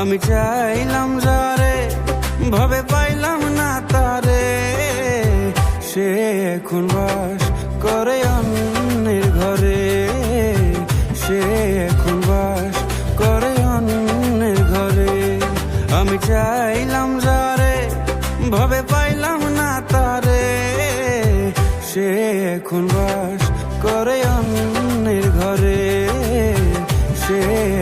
আমি চাইলাম যারে, ভাবে পাইলাম না তারে, সে এখন বাস করে অন্যের ঘরে, সে এখন বাস করে অন্যের ঘরে। আমি চাইলাম যারে, ভাবে পাইলাম না তারে, সে এখন বাস করে অন্যের ঘরে, সে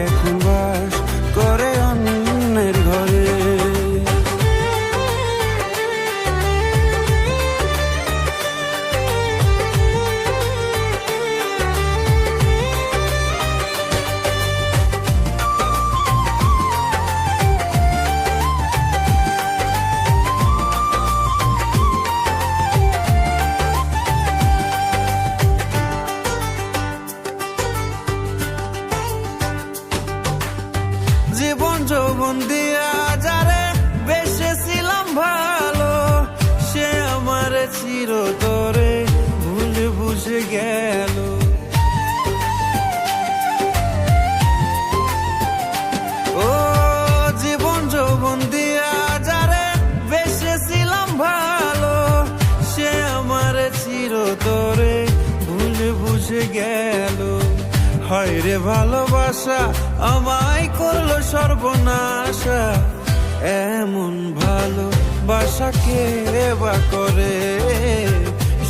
এখন বাস করে অন্যের ঘরে। জীবন যৌবন দিয়া যারে বেসেছিলাম ভালো, সে আমার চিরতরে ভুল বুঝে গেল। ও জীবন যৌবন দিয়া যারে বেসেছিলাম ভালো, সে আমার চিরতরে ভুল বুঝে গেল। হায় রে ভালোবাসা আমায় করলো সর্বনাশা, এমন ভালোবাসা কে বা করে,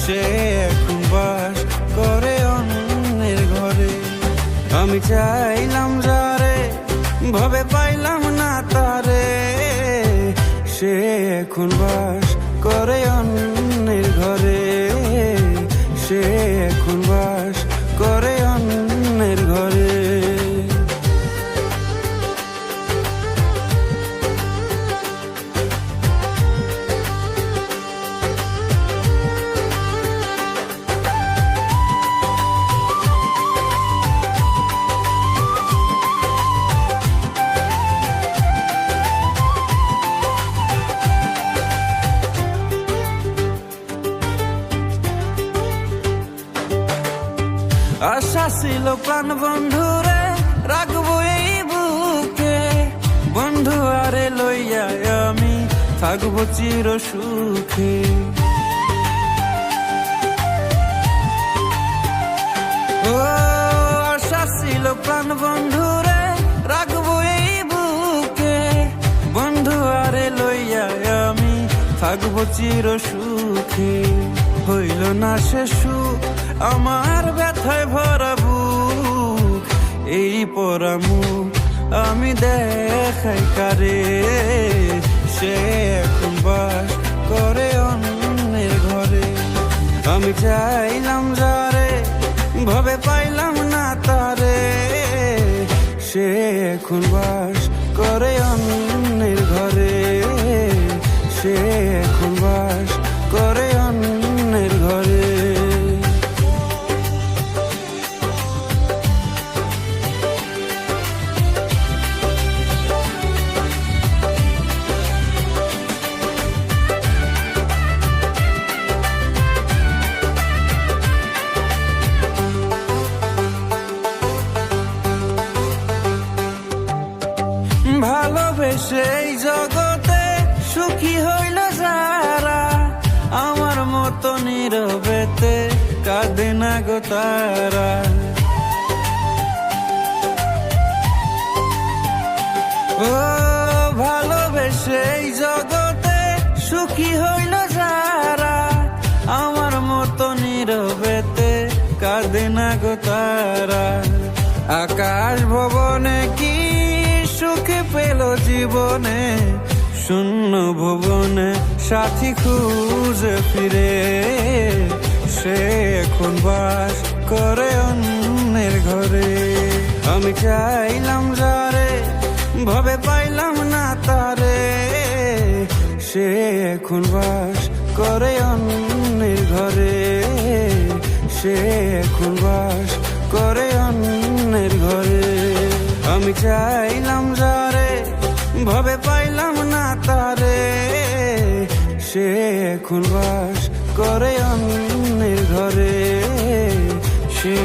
সে এখন বাস করে অন্যের ঘরে। আমি চাইলাম যারে, ভাবে পাইলাম না তারে, সে এখন বাস করে অন্যের ঘরে, সে এখন বাস করে অন্যের ঘরে। আশা ছিল প্রাণ বন্ধুরে রাখবো এই বুকে, বন্ধু আরে লইয়া আমি থাকবো চির সুখে। ও আশা ছিল প্রাণ বন্ধুরে রাখবো এই বুকে, বন্ধু আরে লইয়া আমি থাকবো চির সুখে। হইল না সে সুখ আমার ব্যথায় ভরা বুক, এই পরা মুখ আমি দেখাই কারে, সে এখন বাস করে অন্যের ঘরে। আমি চাইলাম যারে, ভাবে পাইলাম না তারে, সে এখন বাস করে অন্যের ঘরে, সে এখন বাস করে অন্যের ঘরে। ভালোবেসে এই জগতে সুখী হইল যারা, আমার মতো নীরবেতে কাঁদে না গো তারা। ও ভালোবেসে এই জগতে সুখী হইল যারা, আমার মতো নীরবেতে কাঁদে না গো তারা। আকাশ ভবনে কি সুখ পেল জীবনে, শূন্য ভুবনে সাথী খুঁজে ফিরে, সে এখন বাস করে অন্যের ঘরে। আমি চাইলাম যারে, ভাবে পাইলাম না তারে, সে এখন বাস করে অন্যের ঘরে, সে এখন বাস করে অন্যের ঘরে। আমি চাইলাম যারে, ভাবে পাইলাম না তারে, সে এখন বাস করে অন্যের ঘরে, সে